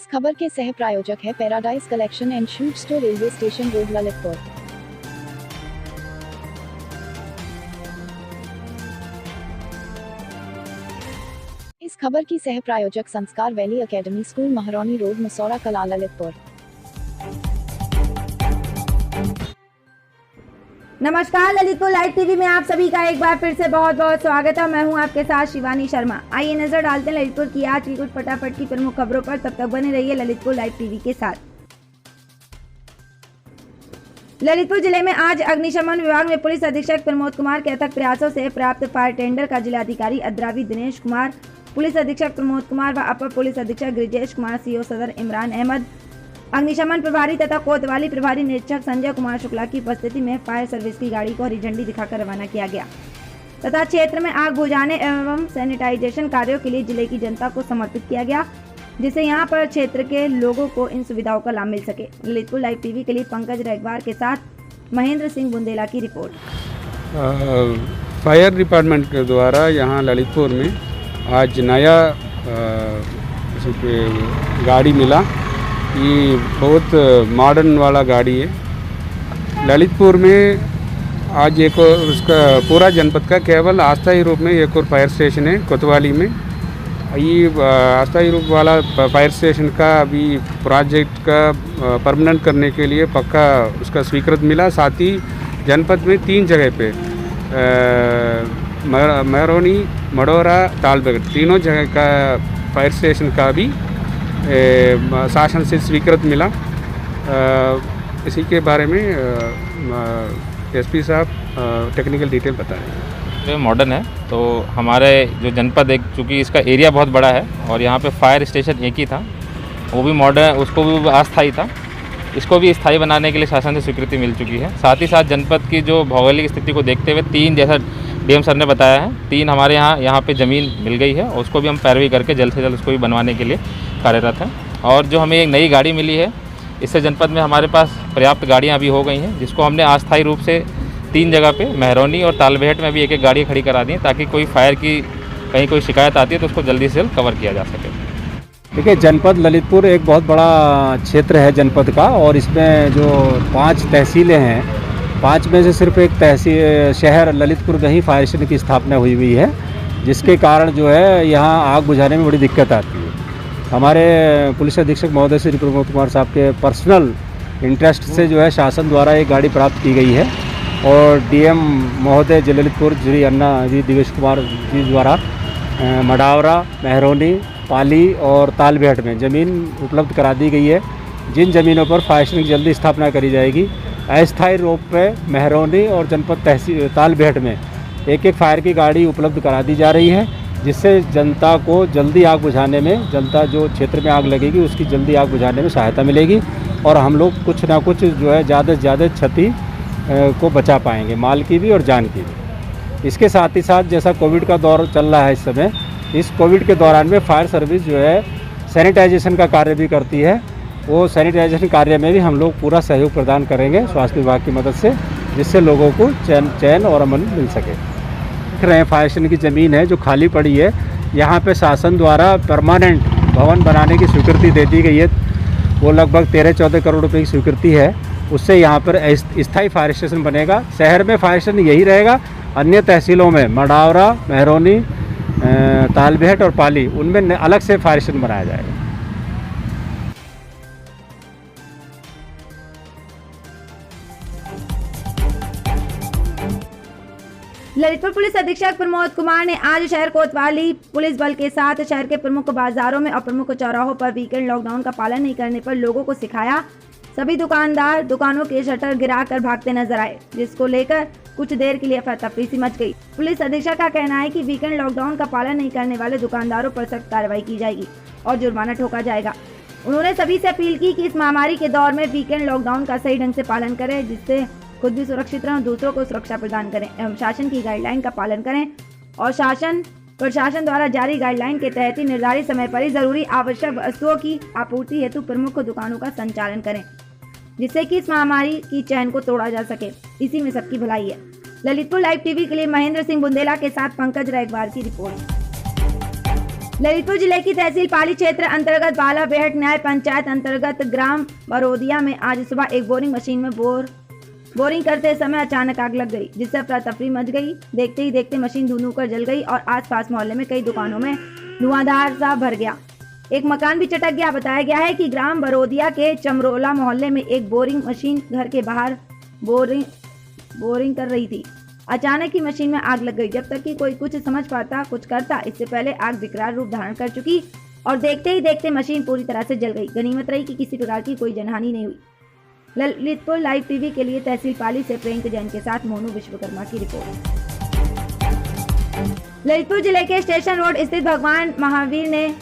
खबर के सह प्रायोजक है paradise collection and shoot store, railway station road, Lalitpur. इस खबर की सह प्रायोजक Sanskar valley academy school, Mahrauni road, Masaura Kala, Lalitpur. नमस्कार, ललितपुर लाइव टीवी में आप सभी का एक बार फिर से बहुत बहुत स्वागत है। मैं हूं आपके साथ शिवानी शर्मा। आइए नजर डालते हैं ललितपुर की आज की कुछ फटाफट की प्रमुख खबरों पर। तब तक बने रहिए ललितपुर लाइव टीवी के साथ। ललितपुर जिले में आज अग्निशमन विभाग में पुलिस अधीक्षक प्रमोद कुमार के अथक प्रयासों से प्राप्त फायर टेंडर का जिलाधिकारी अद्रावी दिनेश कुमार, पुलिस अधीक्षक प्रमोद कुमार व अपर पुलिस अधीक्षक गिरिजेश कुमार, सीओ सदर इमरान अहमद, अग्निशमन प्रभारी तथा कोतवाली प्रभारी निरीक्षक संजय कुमार शुक्ला की उपस्थिति में फायर सर्विस की गाड़ी को हरी झंडी दिखाकर रवाना किया गया तथा क्षेत्र में आग बुझाने एवं सैनिटाइजेशन कार्यों के लिए जिले की जनता को समर्पित किया गया, जिससे यहां पर क्षेत्र के लोगों को इन सुविधाओं का लाभ मिल सके। ललितपुर लाइव टीवी के लिए पंकज रेगवार के साथ महेंद्र सिंह बुंदेला की रिपोर्ट। फायर डिपार्टमेंट के द्वारा यहाँ ललितपुर में आज नया गाड़ी मिला। ये बहुत मॉडर्न वाला गाड़ी है। ललितपुर में आज एक और उसका पूरा जनपद का केवल अस्थायी रूप में एक और फायर स्टेशन है कोतवाली में। ये अस्थायी रूप वाला फायर स्टेशन का अभी प्रोजेक्ट का परमानेंट करने के लिए पक्का उसका स्वीकृत मिला। साथ ही जनपद में 3 जगह पे महरौनी, मडौरा, तालबेगट तीनों जगह का फायर स्टेशन का भी शासन से स्वीकृत मिला। इसी के बारे में एसपी साहब टेक्निकल डिटेल बता रहे हैं। जो मॉडर्न है तो हमारे जो जनपद एक, चूँकि इसका एरिया बहुत बड़ा है और यहाँ पे फायर स्टेशन एक ही था, वो भी मॉडर्न, उसको भी अस्थायी था, इसको भी स्थायी बनाने के लिए शासन से स्वीकृति मिल चुकी है। साथ ही साथ जनपद की जो भौगोलिक स्थिति को देखते हुए 3, जैसा डीएम सर ने बताया है, 3 हमारे यहाँ पे ज़मीन मिल गई है, उसको भी हम पैरवी करके जल्द से जल्द उसको भी बनवाने के लिए कार्यरत हैं। और जो हमें एक नई गाड़ी मिली है, इससे जनपद में हमारे पास पर्याप्त गाड़ियाँ अभी हो गई हैं, जिसको हमने अस्थायी रूप से 3 जगह पे महरौनी और तालबेहट में भी एक गाड़ी खड़ी करा दी है, ताकि कोई फायर की कहीं कोई शिकायत आती है तो उसको जल्दी से जल्द कवर किया जा सके। देखिए, जनपद ललितपुर एक बहुत बड़ा क्षेत्र है जनपद का, और इसमें जो 5 तहसीलें हैं, 5 में से सिर्फ एक तहसील शहर ललितपुर में ही फायर स्टेशन की स्थापना हुई है, जिसके कारण जो है यहाँ आग बुझाने में बड़ी दिक्कत आती है। हमारे पुलिस अधीक्षक महोदय श्री प्रमोद कुमार साहब के पर्सनल इंटरेस्ट से जो है शासन द्वारा एक गाड़ी प्राप्त की गई है, और डीएम महोदय ललितपुर श्री अन्ना जी दिवेश कुमार जी द्वारा मडावरा, महरौनी, पाली और तालबेहट में ज़मीन उपलब्ध करा दी गई है, जिन ज़मीनों पर फायर स्टेशन की जल्दी स्थापना करी जाएगी। अस्थायी रूप में महरौनी और जनपद तहसील तालबेहट में एक फायर की गाड़ी उपलब्ध करा दी जा रही है, जिससे जनता को जल्दी आग बुझाने में, जनता जो क्षेत्र में आग लगेगी उसकी जल्दी आग बुझाने में सहायता मिलेगी, और हम लोग कुछ ना कुछ जो है ज़्यादा से ज़्यादा क्षति को बचा पाएंगे, माल की भी और जान की भी। इसके साथ ही साथ जैसा कोविड का दौर चल रहा है इस समय, इस कोविड के दौरान में फायर सर्विस जो है सैनिटाइजेशन का कार्य भी करती है। वो सैनिटाइजेशन कार्य में भी हम लोग पूरा सहयोग प्रदान करेंगे स्वास्थ्य विभाग की मदद से, जिससे लोगों को चैन और अमन मिल सके। देख रहे हैं फायर स्टेशन की ज़मीन है जो खाली पड़ी है, यहाँ पे शासन द्वारा परमानेंट भवन बनाने की स्वीकृति दे दी गई है। वो लगभग 13-14 करोड़ रुपए की स्वीकृति है। उससे यहाँ पर स्थायी फायर स्टेशन बनेगा। शहर में फायर स्टेशन यही रहेगा, अन्य तहसीलों में मडावरा, महरौनी, तालबेहट और पाली, उनमें अलग से फायर स्टेशन बनाया जाएगा। ललितपुर पुलिस अधीक्षक प्रमोद कुमार ने आज शहर कोतवाली पुलिस बल के साथ शहर के प्रमुख बाजारों में और प्रमुख चौराहों पर वीकेंड लॉकडाउन का पालन नहीं करने पर लोगों को सिखाया। सभी दुकानदार दुकानों के शटर गिराकर भागते नजर आए, जिसको लेकर कुछ देर के लिए अफरा-तफरी सी मच गई। पुलिस अधीक्षक का कहना है कि वीकेंड लॉकडाउन का पालन नहीं करने वाले दुकानदारों पर सख्त कार्रवाई की जाएगी और जुर्माना ठोका जाएगा। उन्होंने सभी से अपील की कि इस महामारी के दौर में वीकेंड लॉकडाउन का सही ढंग से पालन करें, जिससे खुद भी सुरक्षित रहें और दूसरों को सुरक्षा प्रदान करें एवं शासन की गाइडलाइन का पालन करें, और प्रशासन द्वारा जारी गाइडलाइन के तहत ही निर्धारित समय पर ही जरूरी आवश्यक वस्तुओं की आपूर्ति हेतु प्रमुख दुकानों का संचालन करें, जिससे कि इस महामारी की चैन को तोड़ा जा सके। इसी में सबकी भलाई है। ललितपुर लाइव टीवी के लिए महेंद्र सिंह बुंदेला के साथ पंकज रेगवार की रिपोर्ट। ललितपुर जिले की तहसील पाली क्षेत्र अंतर्गत बाला बेहट न्याय पंचायत अंतर्गत ग्राम बरोदिया में आज सुबह एक बोरिंग मशीन में बोरिंग करते समय अचानक आग लग गई, जिससे अफरा तफरी मच गई। देखते ही देखते मशीन धुआं कर जल गई और आसपास मोहल्ले में कई दुकानों में धुआंधार सा भर गया। एक मकान भी चटक गया। बताया गया है कि ग्राम बरोदिया के चमरोला मोहल्ले में एक बोरिंग मशीन घर के बाहर बोरिंग कर रही थी। अचानक ही मशीन में आग लग गई। जब तक कि कोई कुछ समझ पाता कुछ करता, इससे पहले आग विकराल रूप धारण कर चुकी और देखते ही देखते मशीन पूरी तरह से जल गई। गनीमत रही कि किसी प्रकार की कोई जनहानि नहीं हुई। ललितपुर लाइव टीवी के लिए तहसील पाली से प्रियंक जैन के साथ मोनू विश्वकर्मा की रिपोर्ट। ललितपुर जिले के स्टेशन रोड स्थित भगवान महावीर ने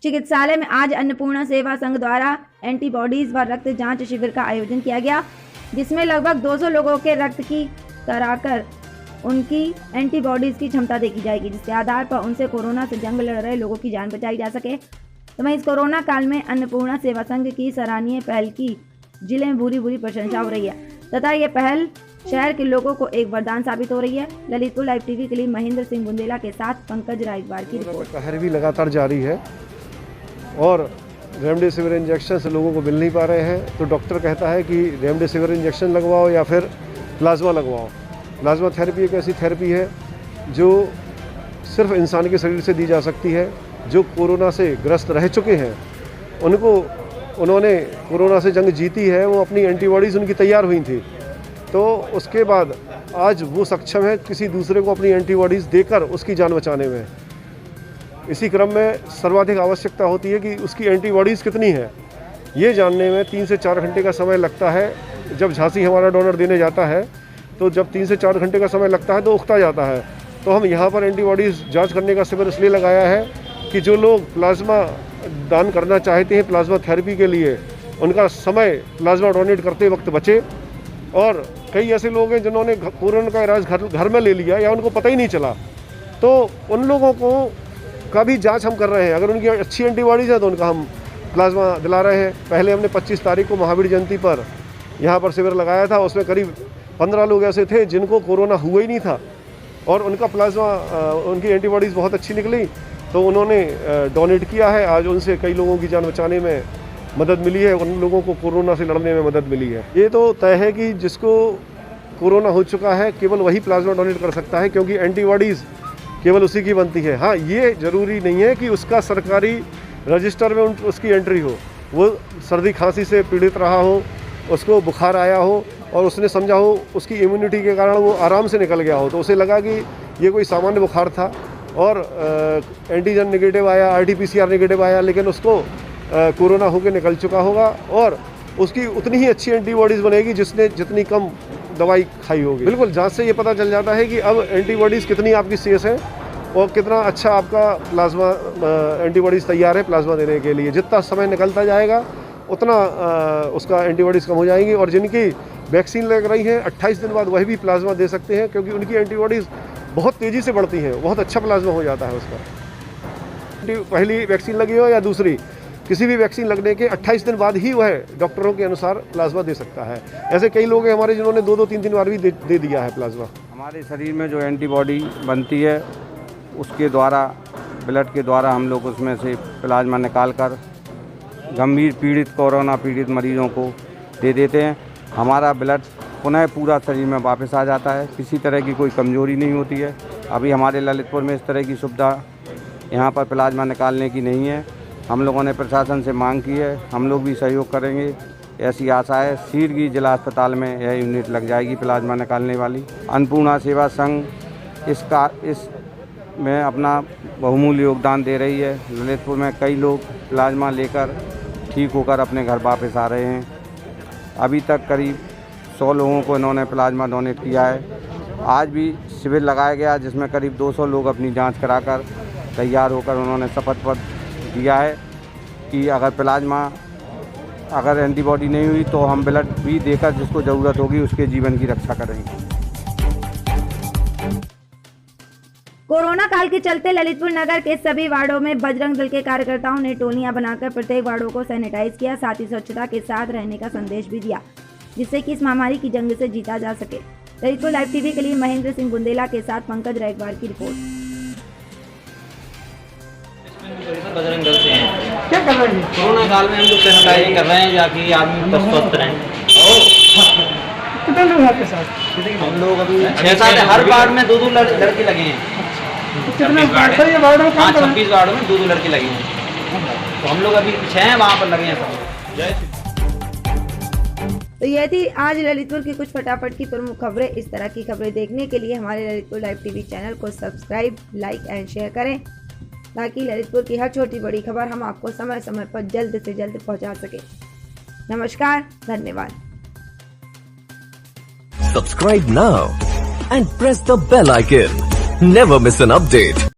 चिकित्सालय में आज अन्नपूर्णा सेवा संघ द्वारा एंटीबॉडीज व रक्त जांच शिविर का आयोजन किया गया, जिसमें लगभग 200 लोगों के रक्त की कराकर उनकी एंटीबॉडीज की क्षमता देखी जाएगी, जिसके आधार पर उनसे कोरोना से जंग लड़ रहे लोगों की जान बचाई जा सके। तो वहीं इस कोरोना काल में अन्नपूर्णा सेवा संघ की सराहनीय पहल की जिले में भूरी प्रशंसा हो रही है तथा ये पहल शहर के लोगों को एक वरदान साबित हो रही है। ललितपुर लाइव टीवी के लिए महेंद्र सिंह बुंदेला के साथ पंकज रायकवाड़ की रिपोर्ट। कहर भी लगातार जारी है और रेमडेसिविर इंजेक्शन से लोगों को मिल नहीं पा रहे हैं, तो डॉक्टर कहता है कि रेमडेसिविर इंजेक्शन लगवाओ या फिर प्लाज्मा लगवाओ। प्लाज्मा थेरेपी एक ऐसी थेरेपी है जो सिर्फ इंसान के शरीर से दी जा सकती है। जो कोरोना से ग्रस्त रह चुके हैं उन्होंने कोरोना से जंग जीती है, वो अपनी एंटीबॉडीज़ उनकी तैयार हुई थी, तो उसके बाद आज वो सक्षम है किसी दूसरे को अपनी एंटीबॉडीज़ देकर उसकी जान बचाने में। इसी क्रम में सर्वाधिक आवश्यकता होती है कि उसकी एंटीबॉडीज़ कितनी है, ये जानने में 3 से 4 घंटे का समय लगता है। जब झांसी हमारा डोनर देने जाता है तो जब 3 से 4 घंटे का समय लगता है तो उकता जाता है। तो हम यहाँ पर एंटीबॉडीज़ जांच करने का शिविर इसलिए लगाया है कि जो लोग प्लाज्मा दान करना चाहते हैं प्लाज्मा थेरेपी के लिए, उनका समय प्लाज्मा डोनेट करते वक्त बचे। और कई ऐसे लोग हैं जिन्होंने कोरोना का इलाज घर में ले लिया या उनको पता ही नहीं चला, तो उन लोगों को का भी जांच हम कर रहे हैं। अगर उनकी अच्छी एंटीबॉडीज़ है तो उनका हम प्लाज्मा दिला रहे हैं। पहले हमने 25 तारीख को महावीर जयंती पर यहाँ पर शिविर लगाया था, उसमें करीब 15 लोग ऐसे थे जिनको कोरोना हुआ ही नहीं था और उनका प्लाज्मा उनकी एंटीबॉडीज़ बहुत अच्छी निकली, तो उन्होंने डोनेट किया है। आज उनसे कई लोगों की जान बचाने में मदद मिली है, उन लोगों को कोरोना से लड़ने में मदद मिली है। ये तो तय है कि जिसको कोरोना हो चुका है केवल वही प्लाज्मा डोनेट कर सकता है, क्योंकि एंटीबॉडीज़ केवल उसी की बनती है। हाँ, ये ज़रूरी नहीं है कि उसका सरकारी रजिस्टर में उसकी एंट्री हो। वो सर्दी खांसी से पीड़ित रहा हो, उसको बुखार आया हो और उसने समझा हो उसकी इम्यूनिटी के कारण वो आराम से निकल गया हो, तो उसे लगा कि ये कोई सामान्य बुखार था और एंटीजन नेगेटिव आया, RT-PCR नेगेटिव आया, लेकिन उसको कोरोना होकर निकल चुका होगा और उसकी उतनी ही अच्छी एंटीबॉडीज़ बनेगी जिसने जितनी कम दवाई खाई होगी। बिल्कुल, जांच से ये पता चल जाता है कि अब एंटीबॉडीज़ कितनी आपकी शेष है और कितना अच्छा आपका प्लाज्मा एंटीबॉडीज़ तैयार है प्लाज्मा देने के लिए। जितना समय निकलता जाएगा उतना उसका एंटीबॉडीज़ कम हो जाएंगी और जिनकी वैक्सीन लग रही है 28 दिन बाद वही भी प्लाज्मा दे सकते हैं, क्योंकि उनकी एंटीबॉडीज़ बहुत तेज़ी से बढ़ती हैं, बहुत अच्छा प्लाज्मा हो जाता है उसका। पहली वैक्सीन लगी हो या दूसरी, किसी भी वैक्सीन लगने के 28 दिन बाद ही वह डॉक्टरों के अनुसार प्लाज्मा दे सकता है। ऐसे कई लोग हैं हमारे जिन्होंने 2-2, 3-3 बार भी दे दिया है प्लाज्मा। हमारे शरीर में जो एंटीबॉडी बनती है उसके द्वारा, ब्लड के द्वारा हम लोग उसमें से प्लाज्मा निकाल कर गंभीर पीड़ित कोरोना पीड़ित मरीजों को दे देते हैं। हमारा ब्लड पुनः पूरा शरीर में वापस आ जाता है, किसी तरह की कोई कमजोरी नहीं होती है। अभी हमारे ललितपुर में इस तरह की सुविधा यहाँ पर प्लाज्मा निकालने की नहीं है। हम लोगों ने प्रशासन से मांग की है, हम लोग भी सहयोग करेंगे, ऐसी आशा है। शीघ्र जिला अस्पताल में यह यूनिट लग जाएगी प्लाज्मा निकालने वाली। अन्नपूर्णा सेवा संघ इसमें अपना बहुमूल्य योगदान दे रही है। ललितपुर में कई लोग प्लाज्मा लेकर ठीक होकर अपने घर वापस आ रहे हैं। अभी तक करीब 100 लोगों को इन्होंने प्लाज्मा डोनेट किया है। आज भी शिविर लगाया गया जिसमें करीब 200 लोग अपनी जांच कराकर तैयार होकर उन्होंने शपथ पत्र दिया है कि अगर एंटीबॉडी नहीं हुई तो हम ब्लड भी देकर जिसको ज़रूरत होगी उसके जीवन की रक्षा करेंगे। कोरोना काल के चलते ललितपुर नगर के सभी वार्डों में बजरंग दल के कार्यकर्ताओं ने टोलियां बनाकर प्रत्येक वार्डों को सैनिटाइज किया, साथ ही स्वच्छता के साथ रहने का संदेश भी दिया, जिससे कि इस महामारी की जंग से जीता जा सके। ललितपुर लाइव टीवी के लिए महेंद्र सिंह बुंदेला के साथ पंकज रायकवाड़ की रिपोर्ट। बजरंग दल से हैं। क्या कर रहे हैं? कोरोना काल में हम लोग सैनिटाइजिंग कर रहे हैं ताकि आदमी स्वस्थ रहें। कितने लोग हैं आपके साथ? हम लोग अभी 6-7 हर वार्ड में 2-2 लड़के लगे हैं। कितने सर ये वार्ड में काम कर रहे हैं? 26 वार्ड में 2-2 लड़के लगे हैं। तो हम लोग अभी 6 हैं वहाँ पर लगे हैं सब। तो यह थी आज ललितपुर की कुछ फटाफट की प्रमुख खबरें। इस तरह की खबरें देखने के लिए हमारे ललितपुर लाइव टीवी चैनल को सब्सक्राइब, लाइक एंड शेयर करें ताकि ललितपुर की हर छोटी बड़ी खबर हम आपको समय समय पर जल्द से जल्द पहुंचा सके। नमस्कार, धन्यवाद। Subscribe now and press the bell icon. Never miss an update.